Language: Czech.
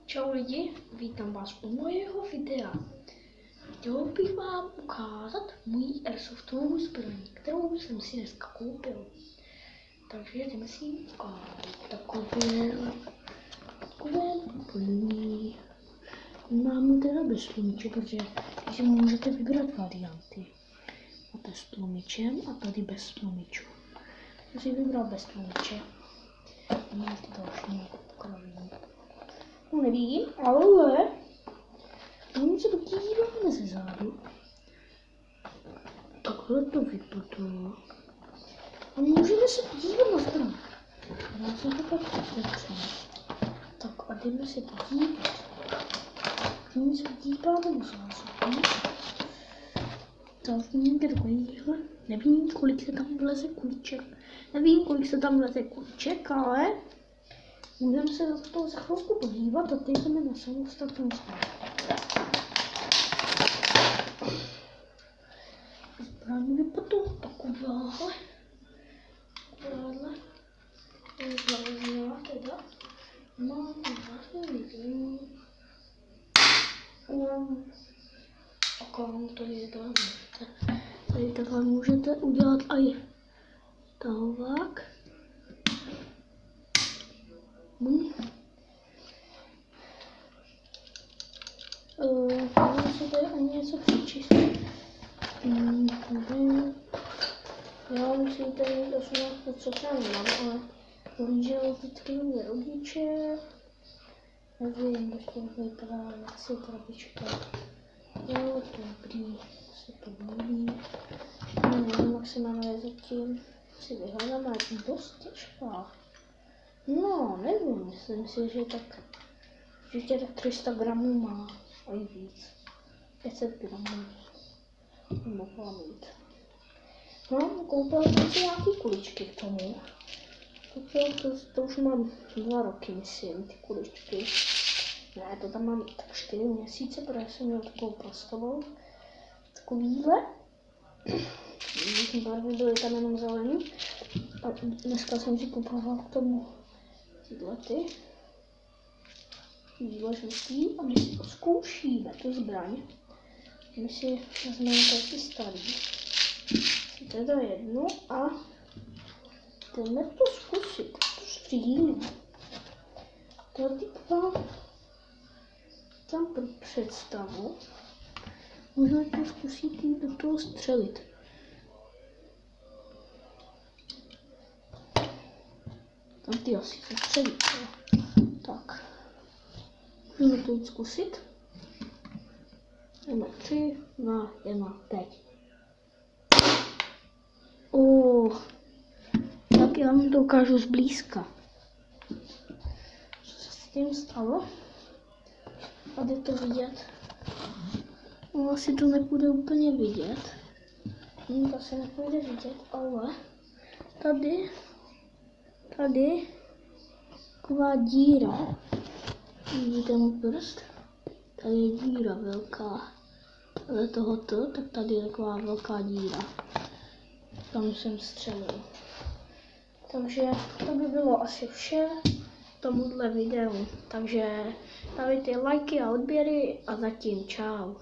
Čau lidi, vítám vás u mojeho videa. Chtěl bych vám ukázat můj airsoftovou zbraň, kterou jsem si dneska koupil. Takže jdeme si ji ukázat. Takové plný. Mám teda bez tlumiče, protože si můžete vybrat varianty. Máte s tlumičem a tady bez tlumičů. Já si vybral bez tlumiče. Mám ty další kraviny. No nevím, ale tam se podíváme ze zádu. Takhle to vypadá. A můžeme se podívat na zbraň. Já se to tak otevřu. Tak a jdeme se podívat. Nyní se podíváme na zásobu. Tak někde takovýhle. Nevím, kolik se tam vleze kuliček. Ale můžeme se za to za chvilku podívat a teď jdeme na samostatnou zbraň. Zbraň vypadá takováhle. Založená teda. Mám vlastně vidím. Tady takhle můžete udělat i tahovák. Můžeme se tady ani něco přičistit. Já musím tady dosunout to, co tam mám, ale bohužel vždycky mě rodiče. Nevím, jak to vypadá, jak si krabička. Jo, dobrý, se to mluví. Nevím, jak se jmenuje zatím. Si vyhledám, ale je dost těžká. No, nevím, myslím si, že tak určitě tak 300 gramů má, a i víc. 500 gramů mohla mít. No, koupil jsem si nějaký kuličky k tomu. To už mám 2 roky, myslím, ty kuličky. Ne, to tam mám tak 4 měsíce, protože jsem měl takovou plastovou. Takovýhle. Barvy byly tam jenom zelený. A dneska jsem si kupoval k tomu tyhle ty. Důležitý. A my si zkoušíme tu zbraň. My si vezmeme taky starý. Teda jednu a jdeme to zkusit. To střílí. Tady vám tam pro představu. Možná to zkusit jít do toho střelit. Tam ty asi střelit. Tak. Můžeme to jít zkusit. 3, 2, 1, teď. Tak já vám to ukážu zblízka. Co se s tím stalo? A jde to vidět. No, asi to nepůjde úplně vidět. To se nepůjde vidět, ale tady taková díra. Vidíte mu prst? Tady je díra velká. Ale tohoto, tak tady je taková velká díra. Tam jsem střelil. Takže to by bylo asi vše tomuhle videu. Takže dávejte lajky a odběry a zatím čau.